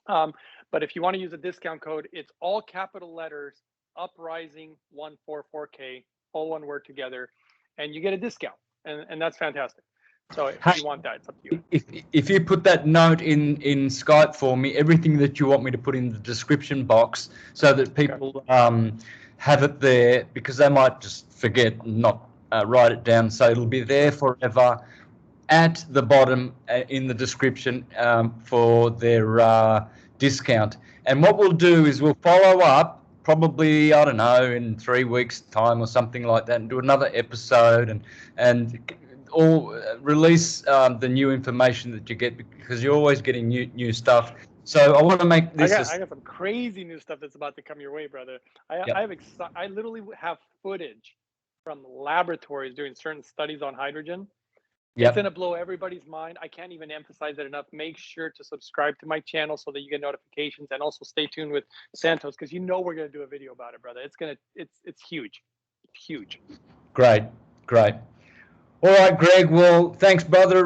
But if you want to use a discount code, it's all capital letters, uprising144k, all one word together, and you get a discount, and that's fantastic. So if you want that, it's up to you. If you put that note in Skype for me, everything that you want me to put in the description box, so that people have it there, because they might just forget and not write it down. So it'll be there forever at the bottom in the description for their discount. And what we'll do is we'll follow up probably, I don't know, in 3 weeks' time or something like that, and do another episode and all release the new information that you get, because you're always getting new stuff. So I want to make this. I got some crazy new stuff that's about to come your way, brother. I literally have footage from laboratories doing certain studies on hydrogen. It's going to blow everybody's mind. I can't even emphasize it enough. Make sure to subscribe to my channel so that you get notifications, and also stay tuned with Santos, because we're going to do a video about it, brother. It's huge. It's huge. Great. All right, Greg. Well, thanks, brother.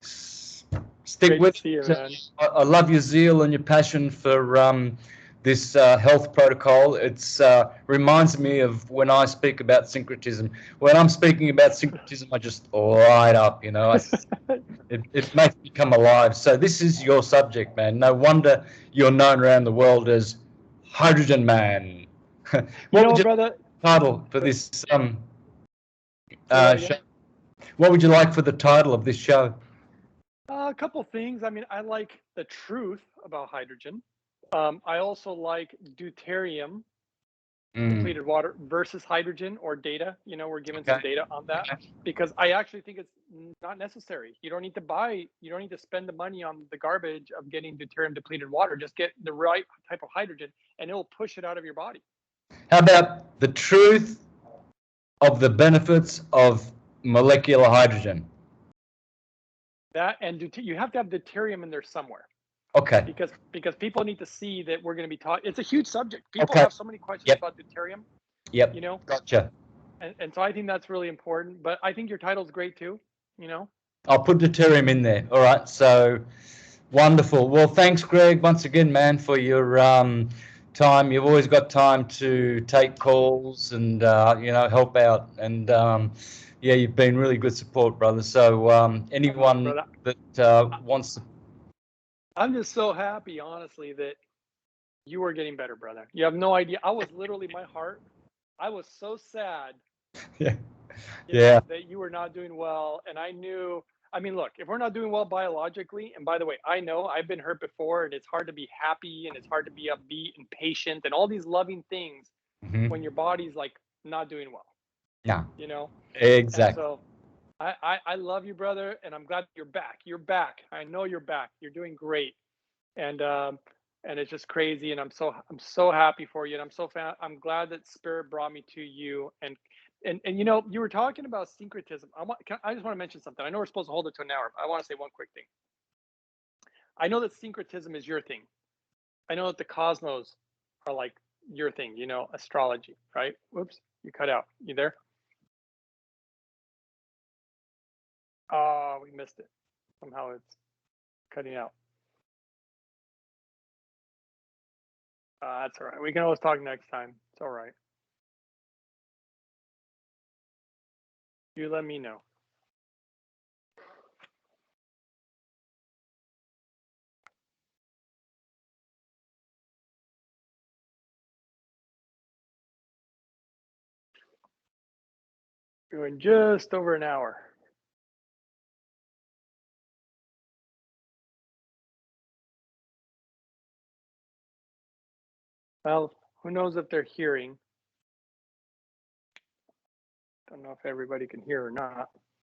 Stick Great with to see you, man. I love your zeal and your passion for this health protocol. It's reminds me of when I speak about syncretism. When I'm speaking about syncretism, I just light up, it makes me come alive. So this is your subject, man. No wonder you're known around the world as Hydrogen Man. What would you brother, title for this show? What would you like for the title of this show? A couple things. I mean, I like the truth about hydrogen. I also like deuterium, depleted water, versus hydrogen, or data. We're given some data on that, because I actually think it's not necessary. You don't need to spend the money on the garbage of getting deuterium depleted water. Just get the right type of hydrogen, and it will push it out of your body. How about the truth of the benefits of molecular hydrogen? That, and you have to have deuterium in there somewhere. Okay. Because people need to see that we're going to be taught. It's a huge subject. People have so many questions about deuterium. Yep. Gotcha. And so I think that's really important. But I think your title's great too. I'll put deuterium in there. All right. So wonderful. Well, thanks, Greg, once again, man, for your time. You've always got time to take calls and help out. And you've been really good support, brother. So anyone that wants to. I'm just so happy, honestly, that you are getting better, brother. You have no idea. I was literally, I was so sad. That you were not doing well. And I knew, look, if we're not doing well biologically, and by the way, I know I've been hurt before, and it's hard to be happy, and it's hard to be upbeat and patient and all these loving things when your body's like not doing well. Yeah. Exactly. And so I love you, brother, and I'm glad you're back. You're back. I know you're back. You're doing great. And it's just crazy, and I'm so happy for you, and I'm glad that Spirit brought me to you. And you were talking about syncretism. I just want to mention something. I know we're supposed to hold it to an hour, but I want to say one quick thing. I know that syncretism is your thing. I know that the cosmos are like your thing, astrology, right? Whoops, you cut out. You there? Oh, we missed it. Somehow it's cutting out. That's all right. We can always talk next time. It's all right. You let me know. Going just over an hour. Well, who knows if they're hearing? Don't know if everybody can hear or not.